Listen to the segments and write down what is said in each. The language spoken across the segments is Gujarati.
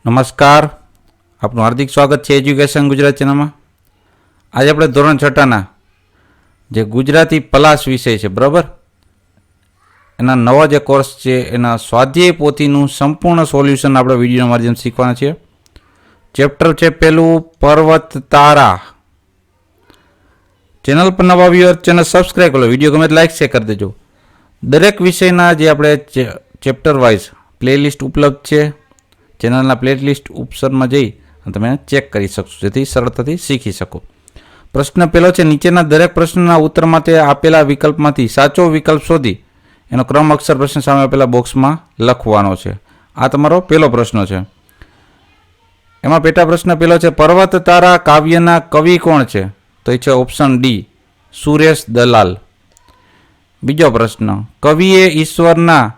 નમસ્કાર, આપનું હાર્દિક સ્વાગત છે એજ્યુકેશન ગુજરાત ચેનલમાં. આજે આપણે ધોરણ 6ના જે ગુજરાતી પ્લસ વિષય છે, બરાબર, એના નવા જે કોર્સ છે એના સ્વાધ્યાય પોથીનું સંપૂર્ણ સોલ્યુશન આપણે વિડીયોના માધ્યમથી શીખવાના છીએ. ચેપ્ટર છે પહેલું, પર્વત તારા. ચેનલ પર નવા વ્યુઅર ચેનલ સબસ્ક્રાઈબ કરો, વિડીયો ગમે તો લાઈક શેર કરી દેજો. દરેક વિષયના જે આપણે ચેપ્ટર વાઇઝ પ્લેલિસ્ટ ઉપલબ્ધ છે. ચેનલના પ્લેલિસ્ટ ઓપ્શનમાં જઈ અને તમે ચેક કરી શકશો, જેથી સરળતાથી શીખી શકો. પ્રશ્ન પહેલો છે, નીચેના દરેક પ્રશ્નના ઉત્તર માટે આપેલા વિકલ્પમાંથી સાચો વિકલ્પ શોધી એનો ક્રમ અક્ષર પ્રશ્ન સામે આપેલા બોક્સમાં લખવાનો છે. આ તમારો પહેલો પ્રશ્ન છે. એમાં પેટા પ્રશ્ન પહેલો છે, પર્વત તારા કાવ્યના કવિ કોણ છે? તો એ છે ઓપ્શન ડી, સુરેશ દલાલ. બીજો પ્રશ્ન, કવિએ ઈશ્વરના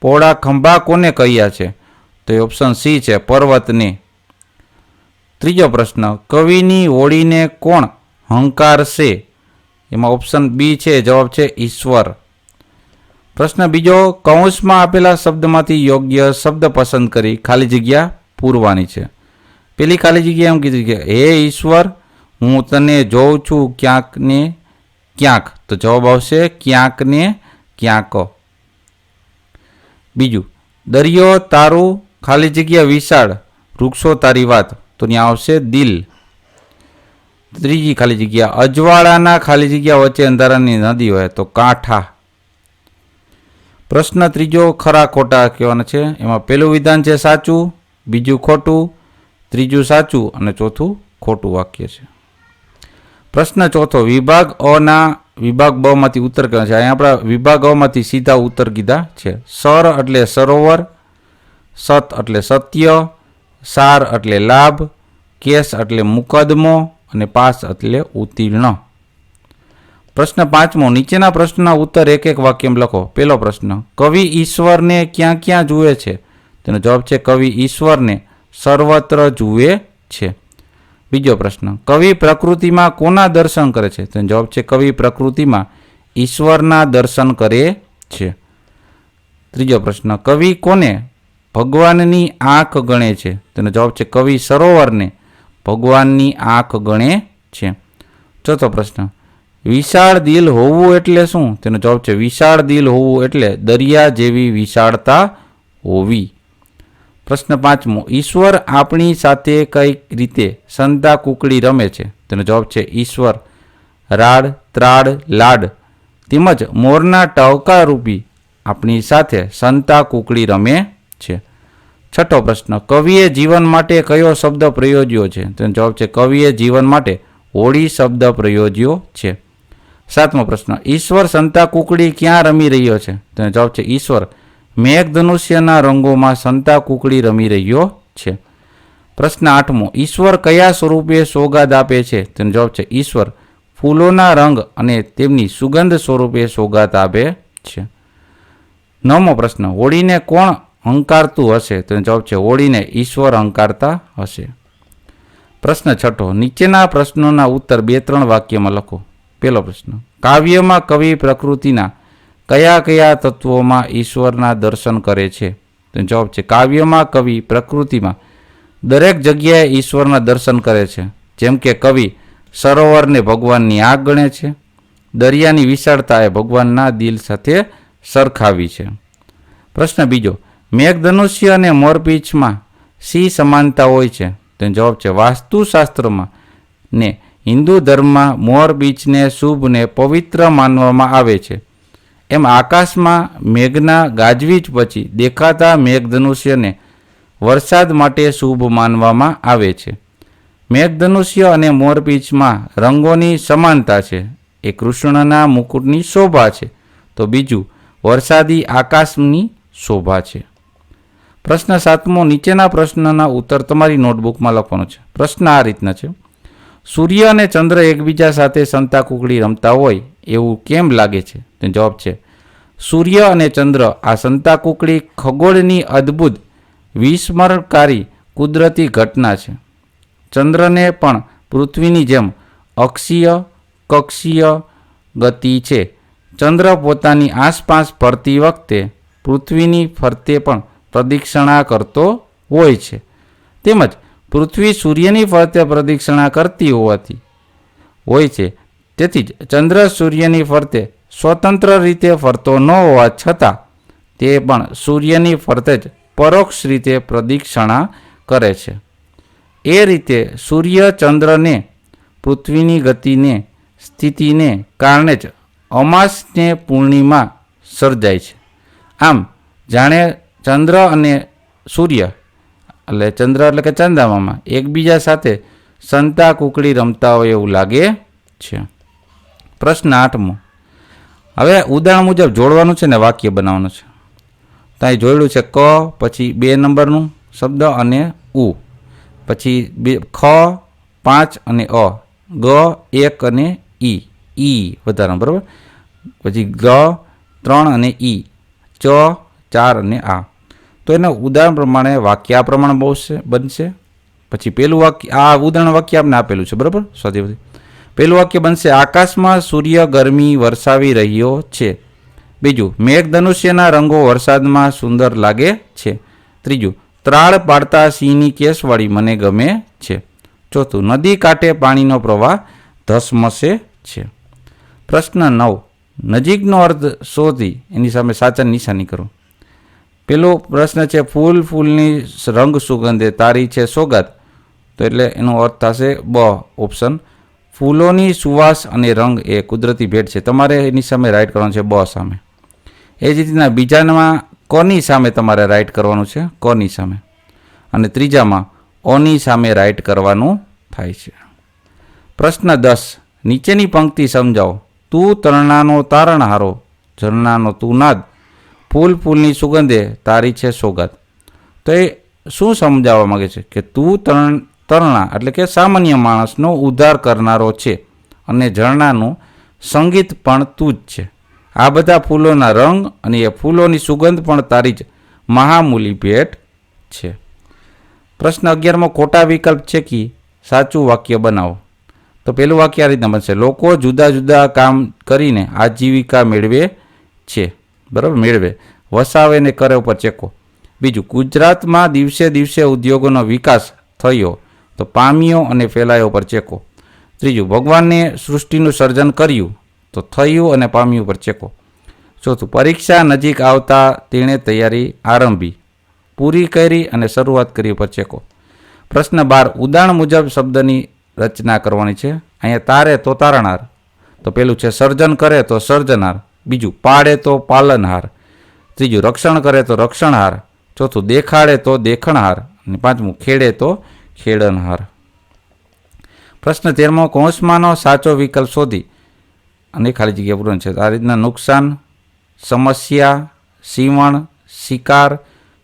પોળા ખંભા કોને કહ્યા છે? તો એ ઓપ્શન સી છે, પર્વતને. ત્રીજો પ્રશ્ન, કવિની હોળીને કોણ હંકારશે? એમાં ઓપ્શન બી છે, જવાબ છે ઈશ્વર. પ્રશ્ન બીજો, કૌંસમાં આપેલા શબ્દમાંથી યોગ્ય શબ્દ પસંદ કરી ખાલી જગ્યા પૂરવાની છે. પેલી ખાલી જગ્યા એમ કીધી કે હે ઈશ્વર, હું તને જોઉં છું ક્યાંક ને ક્યાંક. તો જવાબ આવશે ક્યાંક ને ક્યાંક. બીજું, દરિયો તારું ખાલી જગ્યા વિશાળ, વૃક્ષો તારી વાત. તો ત્યાં આવશે દિલ. ત્રીજી ખાલી જગ્યા, અજવાળાના ખાલી જગ્યા વચ્ચે અંધારાની નદી હોય. તો કાંઠા. પ્રશ્ન ત્રીજો, ખરા ખોટા કહેવાના છે. એમાં પહેલું વિધાન છે સાચું, બીજું ખોટું, ત્રીજું સાચું અને ચોથું ખોટું વાક્ય છે. પ્રશ્ન ચોથો, વિભાગ અના વિભાગ બ માંથી ઉત્તર કહેવાય છે. અહીંયા આપણા વિભાગ અ માંથી સીધા ઉત્તર કીધા છે. સર એટલે સરોવર, સત એટલે સત્ય, સાર એટલે લાભ, કેસ એટલે મુકદમો અને પાસ એટલે ઉત્તીર્ણ. પ્રશ્ન પાંચમો, નીચેના પ્રશ્નના ઉત્તર એક એક વાક્યમાં લખો. પહેલો પ્રશ્ન, કવિ ઈશ્વરને ક્યાં ક્યાં જુએ છે? તેનો જવાબ છે કવિ ઈશ્વરને સર્વત્ર જુએ છે. બીજો પ્રશ્ન, કવિ પ્રકૃતિમાં કોના દર્શન કરે છે? તેનો જવાબ છે કવિ પ્રકૃતિમાં ઈશ્વરના દર્શન કરે છે. ત્રીજો પ્રશ્ન, કવિ કોને ભગવાનની આંખ ગણે છે? તેનો જવાબ છે કવિ સરોવરને ભગવાનની આંખ ગણે છે. ચોથો પ્રશ્ન, વિશાળ દિલ હોવું એટલે શું? તેનો જવાબ છે વિશાળ દિલ હોવું એટલે દરિયા જેવી વિશાળતા હોવી. પ્રશ્ન પાંચમો, ઈશ્વર આપણી સાથે કઈ રીતે સંતા કુકડી રમે છે? તેનો જવાબ છે ઈશ્વર રાડ, ત્રાડ, લાડ તેમજ મોરના ટહુકા રૂપી આપણી સાથે સંતા કુકડી રમે છે. છઠ્ઠો પ્રશ્ન, કવિએ જીવન માટે કયો શબ્દ પ્રયોજ્યો છે? તેનો જવાબ છે કવિએ જીવન માટે હોળી શબ્દ પ્રયોજ્યો છે. સાતમો પ્રશ્ન, ઈશ્વર સંતા કુકડી ક્યાં રમી રહ્યો છે? તેનો જવાબ છે ઈશ્વર મેઘધનુષ્યના રંગોમાં સંતા કુકડી રમી રહ્યો છે. પ્રશ્ન આઠમો, ઈશ્વર કયા સ્વરૂપે સોગાદ આપે છે? તેનો જવાબ છે ઈશ્વર ફૂલોના રંગ અને તેમની સુગંધ સ્વરૂપે સોગાદ આપે છે. નવમો પ્રશ્ન, હોળીને કોણ હંકારતું હશે? તેનો જવાબ છે હોળીને ઈશ્વર હંકારતા હશે. પ્રશ્ન છઠ્ઠો, નીચેના પ્રશ્નોના ઉત્તર 2-3 વાક્યમાં લખો. પહેલો પ્રશ્ન, કાવ્યમાં કવિ પ્રકૃતિના કયા કયા તત્વોમાં ઈશ્વરના દર્શન કરે છે? તેનો જવાબ છે કાવ્યમાં કવિ પ્રકૃતિમાં દરેક જગ્યાએ ઈશ્વરના દર્શન કરે છે. જેમ કે કવિ સરોવરને ભગવાનની આંખ ગણે છે, દરિયાની વિશાળતા એ ભગવાનના દિલ સાથે સરખાવી છે. પ્રશ્ન બીજો, મેઘધનુષ્ય અને મોરપીંછમાં શી સમાનતા હોય છે? તેનો જવાબ છે વાસ્તુશાસ્ત્રમાં ને હિન્દુ ધર્મમાં મોરપીંછને શુભ ને પવિત્ર માનવામાં આવે છે. એમ આકાશમાં મેઘના ગાજવીજ પછી દેખાતા મેઘધનુષ્યને વરસાદ માટે શુભ માનવામાં આવે છે. મેઘધનુષ્ય અને મોરપીંછમાં રંગોની સમાનતા છે. એ કૃષ્ણના મુકુટની શોભા છે, તો બીજું વરસાદી આકાશની શોભા છે. પ્રશ્ન સાતમો, નીચેના પ્રશ્નના ઉત્તર તમારી નોટબુકમાં લખવાનો છે. પ્રશ્ન આ રીતના છે, સૂર્ય અને ચંદ્ર એકબીજા સાથે સંતા કુકડી રમતા હોય એવું કેમ લાગે છે? તેનો જવાબ છે સૂર્ય અને ચંદ્ર આ સંતા કુકડી ખગોળની અદ્ભુત વિસ્મરણકારી કુદરતી ઘટના છે. ચંદ્રને પણ પૃથ્વીની જેમ અક્ષીય કક્ષીય ગતિ છે. ચંદ્ર પોતાની આસપાસ ફરતી વખતે પૃથ્વીની ફરતે પણ પ્રદક્ષિણા કરતો હોય છે. તેમજ પૃથ્વી સૂર્યની ફરતે પ્રદક્ષિણા કરતી હોય છે. તેથી જ ચંદ્ર સૂર્યની ફરતે સ્વતંત્ર રીતે ફરતો ન હોવા છતાં તે પણ સૂર્યની ફરતે જ પરોક્ષ રીતે પ્રદક્ષિણા કરે છે. એ રીતે સૂર્ય ચંદ્રને પૃથ્વીની ગતિને સ્થિતિને કારણે જ અમાસને પૂર્ણિમા સર્જાય છે. આમ જાણે ચંદ્ર અને સૂર્ય એટલે ચંદ્ર એટલે કે ચંદ્રમામાં એકબીજા સાથે સંતા કુકડી રમતા હોય એવું લાગે છે. પ્રશ્ન 8મો. હવે ઉદાહરણ મુજબ જોડવાનું છે ને વાક્ય બનાવવાનું છે. ત્યાં જોયેલું છે ક, પછી 2 નંબરનું શબ્દ અને ઉ, પછી ખ 5 અને અ, ગ 1 અને ઈ વધારાનું, બરાબર. પછી ગ 3 અને ઈ, ચ 4 અને આ. તો એના ઉદાહરણ પ્રમાણે વાક્ય આ પ્રમાણે બનશે. પછી પેલું વાક્ય, આ ઉદાહરણ વાક્ય આપણે આપેલું છે, બરાબર. સ્વાધ્યાય પેલું વાક્ય બનશે આકાશમાં સૂર્ય ગરમી વરસાવી રહ્યો છે. બીજું મેઘધનુષ્યના રંગો વરસાદમાં સુંદર લાગે છે. ત્રીજું ત્રાળ પાડતા સિંહની કેસવાળી મને ગમે છે. ચોથું નદી કાંઠે પાણીનો પ્રવાહ ધસમસે છે. પ્રશ્ન 9. નજીકનો અર્થ શોધી એની સામે સાચા નિશાની કરો. પેલો પ્રશ્ન છે ફૂલની રંગ સુગંધે તારી છે સોગાદ. તો એટલે એનો અર્થ થશે બ ઓપ્શન. ફૂલોની સુવાસ અને રંગ એ કુદરતી ભેટ છે. તમારે એની સામે રાઈટ કરવાનું છે બ સામે. એ જ રીતના બીજામાં કની સામે તમારે રાઈટ કરવાનું છે, કની સામે. અને ત્રીજામાં ઓની સામે રાઈટ કરવાનું થાય છે. પ્રશ્ન 10. નીચેની પંક્તિ સમજાવો. તું તરણાનો તારણહારો, ઝરણાનો તું નાદ, ફૂલની સુગંધે તારી છે સોગાદ. તો એ શું સમજાવવા માંગે છે કે તું તરણા એટલે કે સામાન્ય માણસનો ઉદ્ધાર કરનારો છે અને ઝરણાનું સંગીત પણ તું જ છે. આ બધા ફૂલોના રંગ અને એ ફૂલોની સુગંધ પણ તારી જ મહામૂલી ભેટ છે. પ્રશ્ન 11મો. ખોટા વિકલ્પ છે કે સાચું વાક્ય બનાવો. તો પેલું વાક્ય આ રીતના બનશે. લોકો જુદા જુદા કામ કરીને આજીવિકા મેળવે છે, બરાબર, મેળવે, વસાવે ને કરે ઉપર ચેકો. બીજું ગુજરાતમાં દિવસે દિવસે ઉદ્યોગોનો વિકાસ થયો તો પામ્યો અને ફેલાયો પર ચેકો. ત્રીજું ભગવાને સૃષ્ટિનું સર્જન કર્યું તો થયું અને પામ્યું પર ચેકો. ચોથું પરીક્ષા નજીક આવતા તેણે તૈયારી આરંભી, પૂરી કરી અને શરૂઆત કરી પર ચેકો. પ્રશ્ન 12. ઉદાહરણ મુજબ શબ્દની રચના કરવાની છે. અહીંયા તારે તો તારણહાર. તો પેલું છે સર્જન કરે તો સર્જનહાર. બીજું પાડે તો પાલનહાર. ત્રીજું રક્ષણ કરે તો રક્ષણહાર. ચોથું દેખાડે તો દેખણહાર. અને પાંચમું ખેડે તો ખેડનહાર. પ્રશ્ન 13મો. કૌંસમાંનો સાચો વિકલ્પ શોધી અને ખાલી જગ્યા પૂરણ છે. આ રીતના નુકસાન, સમસ્યા, સીવણ, શિકાર,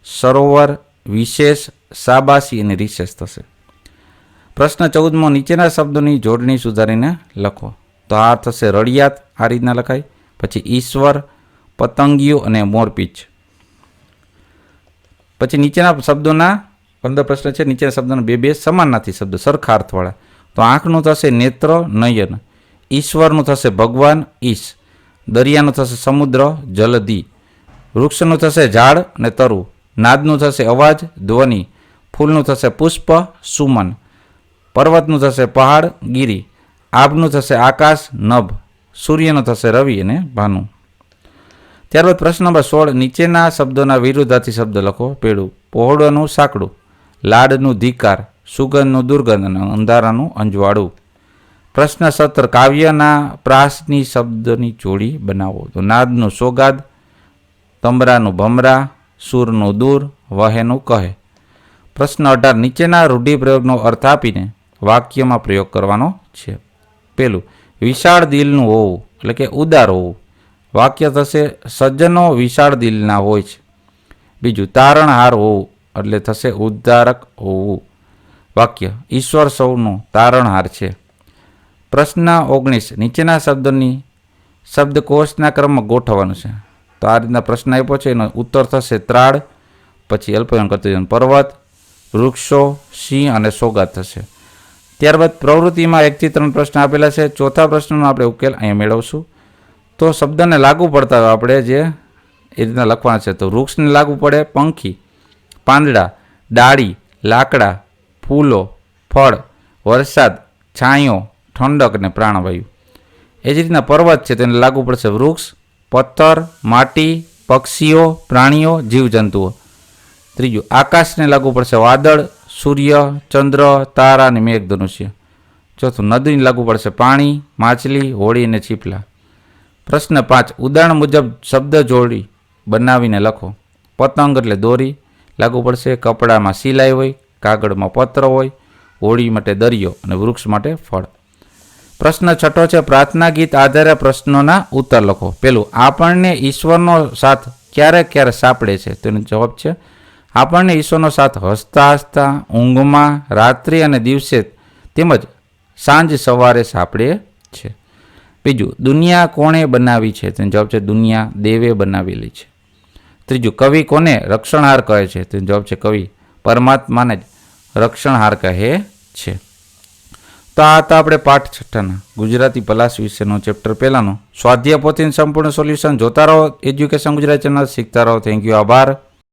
સરોવર, વિશેષ, શાબાશી અને રિશેષ થશે. પ્રશ્ન 14મો. નીચેના શબ્દોની જોડણી સુધારીને લખો. તો આ થશે રડિયાત, આ રીતના લખાય. પછી ઈશ્વર, પતંગિયું અને મોરપીંછ. પછી નીચેના શબ્દોના 15 પ્રશ્ન છે. નીચેના શબ્દોના બે સમાનાર્થી શબ્દ સરખા અર્થવાળા. તો આંખનું થશે નેત્ર, નયન. ઈશ્વરનું થશે ભગવાન, ઈશ. દરિયાનું થશે સમુદ્ર, જલદી. વૃક્ષનું થશે ઝાડ અને તરુ. નાદનું થશે અવાજ, ધ્વનિ. ફૂલનું થશે પુષ્પ, સુમન. પર્વતનું થશે પહાડ, ગિરી. આભનું થશે આકાશ, નભ. સૂર્યનું થશે રવિ અને ભાનુ. ત્યારબાદ પ્રશ્ન નંબર 16. નીચેના શબ્દોના વિરુદ્ધાર્થી શબ્દ લખો. પેલું પહોળાનું સાંકડું, લાડનું ધિકાર, સુગંધનું દુર્ગંધ અને અંધારાનું અંજવાળું. પ્રશ્ન 17. કાવ્યના પ્રાસની શબ્દની જોડી બનાવો. તો નાદનું સોગાદ, તમરાનું ભમરા, સૂરનું દૂર, વહેનું કહે. પ્રશ્ન 18. નીચેના રૂઢિપ્રયોગનો અર્થ આપીને વાક્યમાં પ્રયોગ કરવાનો છે. પેલું વિશાળ દિલનું હોવું એટલે કે ઉદાર હોવું. વાક્ય થશે સજ્જનો વિશાળ દિલના હોય છે. બીજું તારણહાર હોવું એટલે થશે ઉદ્ધારક હોવું. વાક્ય ઈશ્વર સૌનો તારણહાર છે. પ્રશ્ન 19. નીચેના શબ્દોની શબ્દકોશના ક્રમમાં ગોઠવવાનું છે. તો આ રીતના પ્રશ્ન આપ્યો છે. એનો ઉત્તર થશે ત્રાળ, પછી અલ્પવિરામ કરતું પર્વત, વૃક્ષો, સિંહ અને સોગાદ થશે. ત્યારબાદ પ્રવૃત્તિમાં 1 થી 3 પ્રશ્ન આપેલા છે. ચોથા પ્રશ્નનો આપણે ઉકેલ અહીંયા મેળવશું. તો શબ્દને લાગુ પડતા હોય આપણે જે એ રીતના લખવાના છે. તો વૃક્ષને લાગુ પડે પંખી, પાંદડા, ડાળી, લાકડા, ફૂલો, ફળ, વરસાદ, છાંયો, ઠંડક અને પ્રાણવાયુ. એ જ રીતના પર્વત છે તેને લાગુ પડશે વૃક્ષ, પથ્થર, માટી, પક્ષીઓ, પ્રાણીઓ, જીવજંતુઓ. ત્રીજું, આકાશને લાગુ પડશે વાદળ, સૂર્ય, ચંદ્ર, તારા અને મેઘધનુષ્ય. ચોથું, નદીને લાગુ પડશે પાણી, માછલી, હોળી અને ચીપલા. પ્રશ્ન 5, ઉદાહરણ મુજબ શબ્દ જોડી બનાવીને લખો. પતંગ એટલે દોરી લાગુ પડશે, કપડામાં સિલાઈ હોય, કાગળમાં પત્ર હોય, હોળી માટે દરિયો અને વૃક્ષ માટે ફળ. પ્રશ્ન 6 છે, પ્રાર્થના ગીત આધારે પ્રશ્નોના ઉત્તર લખો. પેલું, આપણને ઈશ્વરનો સાથ ક્યારે ક્યારે સાંપડે છે? તેનો જવાબ છે, આપણને ઈશ્વરનો સાથ હસતા હસતા, ઊંઘમાં, રાત્રિ અને દિવસે તેમજ સાંજ સવારે સાંપડે છે. બીજું, દુનિયા કોણે બનાવી છે? તેનો જવાબ છે, દુનિયા દેવે બનાવેલી છે. ત્રીજું, કવિ કોને રક્ષણહાર કહે છે? તેનો જવાબ છે, કવિ પરમાત્માને જ રક્ષણહાર કહે છે. તો આ હતા આપણે પાઠ 6ના ગુજરાતી પલાસ વિષયનો ચેપ્ટર પહેલાનો સ્વાધ્યાય પોથીનું સંપૂર્ણ સોલ્યુશન. જોતા રહો એજ્યુકેશન ગુજરાતી ચેનલ, શીખતા રહો. થેન્ક યુ, આભાર.